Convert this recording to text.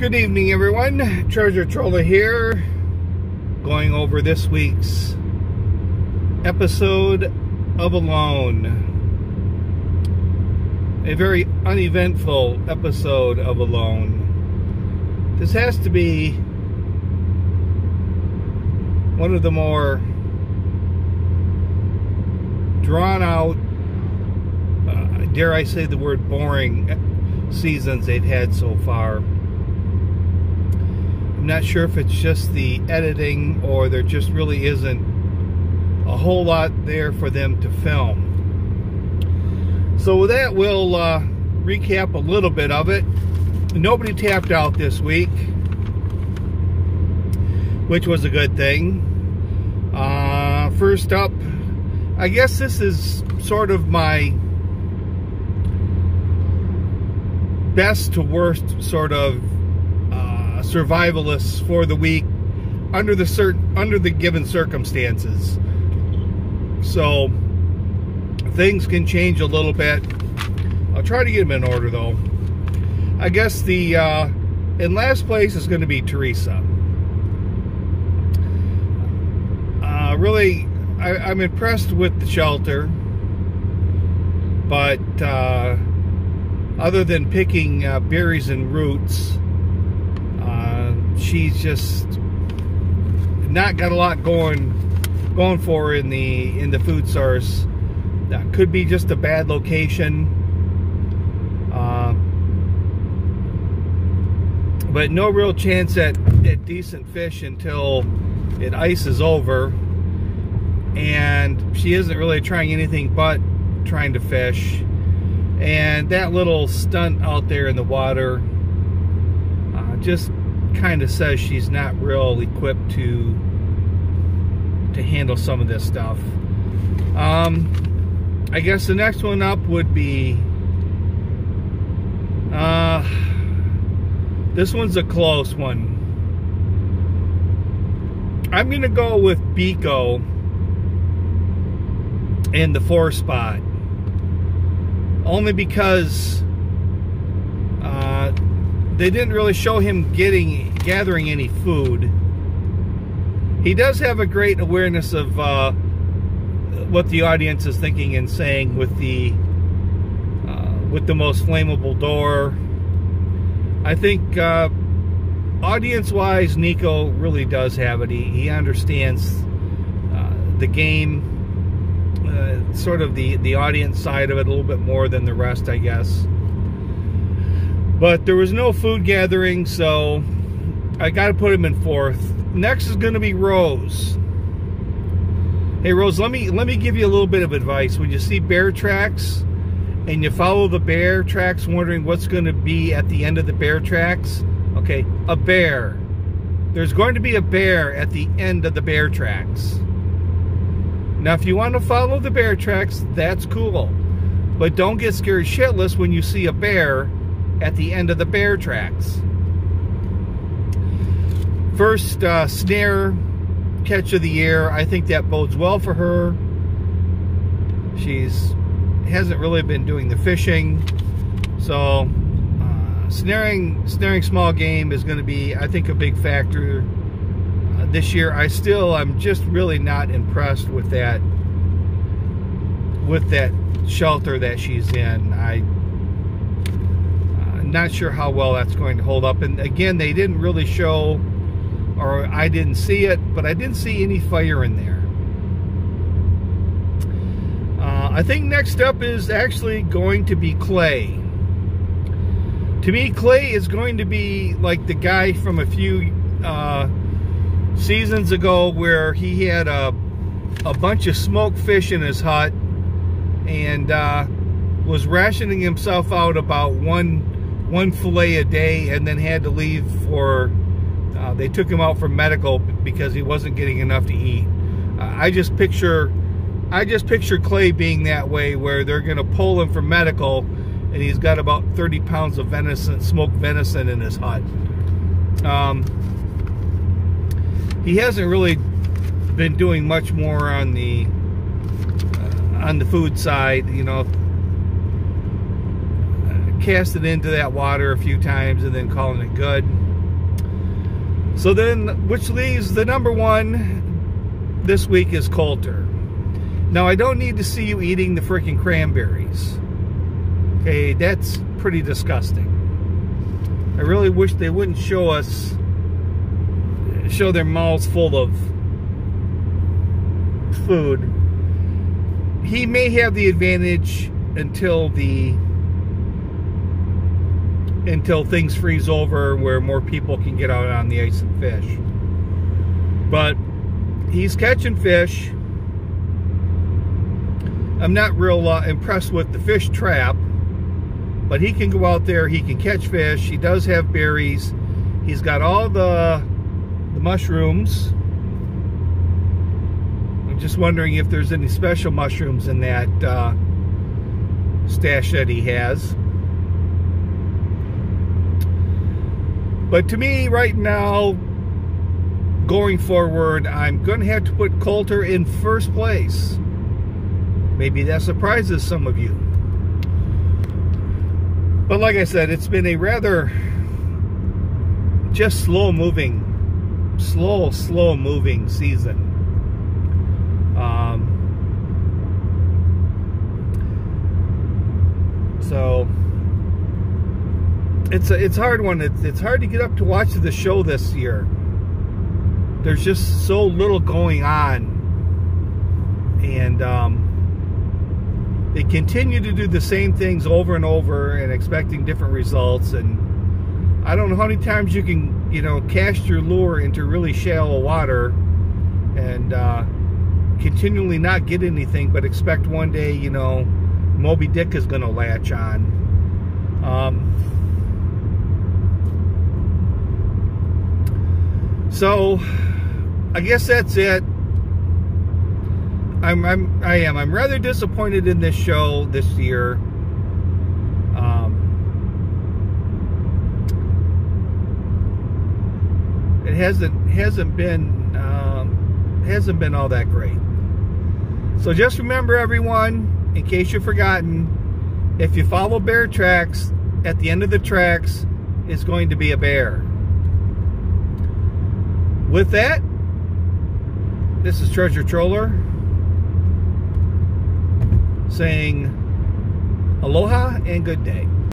Good evening, everyone. Treasure Troller here, going over this week's episode of Alone. A very uneventful episode of Alone. This has to be one of the more drawn out, dare I say the word boring seasons they've had so far. I'm not sure if it's just the editing or there just really isn't a whole lot there for them to film. So with that, we'll recap a little bit of it. Nobody tapped out this week, which was a good thing. First up, I guess this is sort of my best to worst sort of survivalists for the week under the given circumstances. So things can change a little bit. I'll try to get them in order though. I guess the in last place is going to be Teresa. Really, I'm impressed with the shelter, but other than picking berries and roots, she's just not got a lot going for her in the food source. That could be just a bad location, but no real chance at decent fish until it ices over, and she isn't really trying anything but trying to fish. And that little stunt out there in the water just kind of says she's not real equipped to handle some of this stuff. I guess the next one up would be this one's a close one. I'm gonna go with Biko in the 4 spot, only because they didn't really show him gathering any food. He does have a great awareness of what the audience is thinking and saying with the most flammable door. I think audience-wise, Nico really does have it. He understands the game, sort of the audience side of it a little bit more than the rest, I guess. But there was no food gathering, so I got to put him in 4th. Next is going to be Rose. Hey Rose, let me give you a little bit of advice. When you see bear tracks and you follow the bear tracks wondering what's going to be at the end of the bear tracks, okay, a bear. There's going to be a bear at the end of the bear tracks. Now if you want to follow the bear tracks, that's cool. But don't get scared shitless when you see a bear at the end of the bear tracks. First snare catch of the year. I think that bodes well for her. She's hasn't really been doing the fishing, so snaring small game is going to be, I think, a big factor this year. I'm just really not impressed with that shelter that she's in. I'm not sure how well that's going to hold up. And again, they didn't really show, or I didn't see it, but I didn't see any fire in there. I think next up is actually going to be Clay. To me, Clay is going to be like the guy from a few seasons ago where he had a bunch of smoked fish in his hut and was rationing himself out about one fillet a day, and then had to leave for they took him out for medical because he wasn't getting enough to eat. I just picture Clay being that way, where they're going to pull him for medical and he's got about 30 pounds of venison, smoked venison in his hut. He hasn't really been doing much more on the food side, you know. Cast it into that water a few times and then calling it good. So then, which leaves the number one this week is Coulter. Now, I don't need to see you eating the freaking cranberries. Okay, that's pretty disgusting. I really wish they wouldn't show their mouths full of food. He may have the advantage until things freeze over, where more people can get out on the ice and fish. But he's catching fish. I'm not real impressed with the fish trap, but he can go out there, he can catch fish. He does have berries. He's got all the mushrooms. I'm just wondering if there's any special mushrooms in that stash that he has. But to me, right now, going forward, I'm going to have to put Coulter in first place. Maybe that surprises some of you. But like I said, it's been a rather just slow moving season. So it's a hard one. It's hard to get up to watch the show this year. There's just so little going on, and they continue to do the same things over and over and expecting different results. And I don't know how many times you can, cast your lure into really shallow water and continually not get anything, but expect one day, Moby Dick is going to latch on. So I guess that's it. I'm rather disappointed in this show this year. It hasn't been all that great. So just remember, everyone, in case you've forgotten, if you follow bear tracks, at the end of the tracks is going to be a bear. With that, this is Treasure Troller saying aloha and good day.